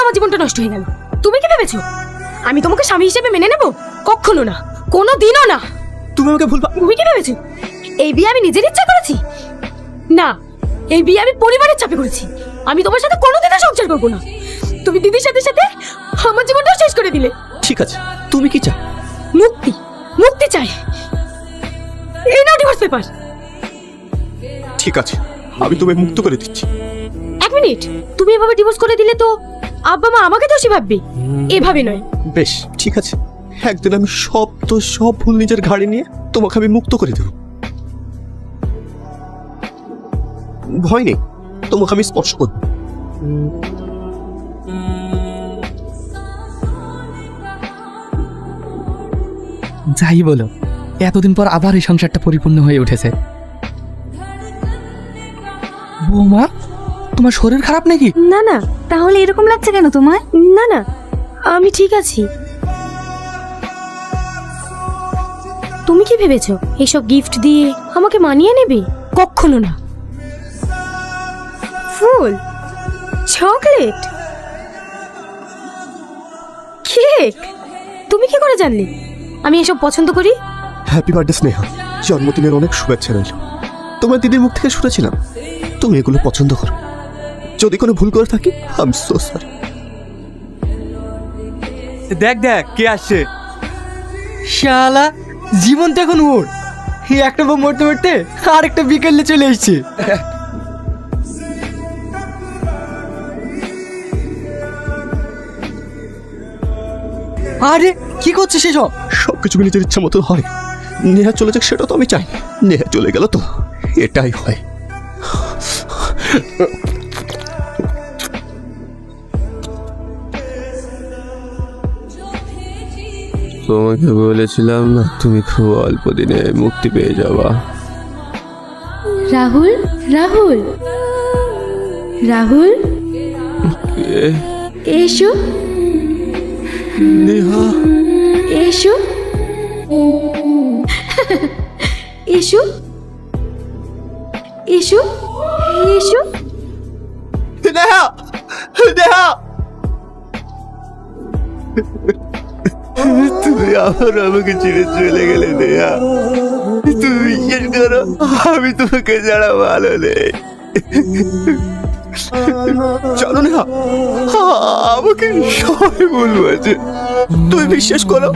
আমার জীবনটা নষ্ট হয়ে গেল। তুমি কি ভেবেছো আমি তোমাকে স্বামী হিসেবে মেনে নেব? কখনো না, কোনো দিনও না। তুমি আমাকে ভুল তুমি কি ভেবেছো এই বিয়ে আমি নিজের ইচ্ছা করেছি? না, এই বিয়ে আমি পরিবারের চাপে করেছি। আমি তোমার সাথে কোনোদিনও সংসার করবো না। তুমি দিদির সাথে সাথে আমার জীবনটাও শেষ করে দিলে। ঠিক আছে, তুমি কি চাও? মুক্তি, মুক্তি চাই। এই নাও ডিভোর্স পেপার। ঠিক আছে, আমি তোমায় মুক্ত করে দিচ্ছি। এক মিনিট, তুমি এভাবে ডিভোর্স করে দিলে তো আব্বা মা আমাকে দোষী ভাববে। এভাবে নয়। বেশ, ঠিক আছে, একদিন আমি সব ভুল নিজের ঘাড়ে নিয়ে তোমাকে আমি মুক্ত করে দেব। ভয় নেই, তোমাকে আমি স্পর্শ করব। যাই বলো, এতদিন পর আবার এই সংসারটা পরিপূর্ণ হয়ে উঠেছে। বৌমা, তোমার শরীর খারাপ নাকি? না না, তাহলে এরকম লাগছে কেন তোমার? না না, আমি ঠিক আছি। তুমি কি ভেবেছো এইসব গিফট দিয়ে আমাকে মানিয়ে নেবে? কখনো না। ফুল, চকলেট, কেক, তুমি কি করে জানলে আমি এসব পছন্দ করি? হ্যাপি বার্থডে স্নেহা, জন্মদিনের অনেক শুভেচ্ছা রইল। তোমার দিদির মুখ থেকে শুনেছিলাম তুমি এগুলো পছন্দ করো। যদি কোনো ভুল করে থাকি, আই এম সো সরি। দেখ দেখ কে আসছে। শালা, জীবন তো এখন ওর। একটা বউ মরতে মরতে আরেকটা বিকেলে চলে এসছে। আরে কি করছিস এসব? সবকিছু কি নিজের ইচ্ছা মতো হয়? নেহা চলে যাক সেটা তো আমি চাই। নেহা চলে গেল তো এটাই হয়। তোমাকে বলেছিলাম না তুমি খুব অল্প দিনে মুক্তি পেয়ে যাবা। রাহুল, রাহুল, রাহুল, এসো নেহা, এসো, এসো, এসো, এসো। নেহা, নেহা, তুমি আবার আমাকে ছেড়ে চলে গেলে নেহা। তুমি বিশ্বাস করো, আমি তোমাকে ছাড়া ভালো নেই। চলো নেহা, আমাকে সবাই ভুল বলছে। তুমি বিশ্বাস করো,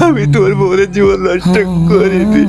আমি তোমার বোনের জীবন নষ্ট করিনি।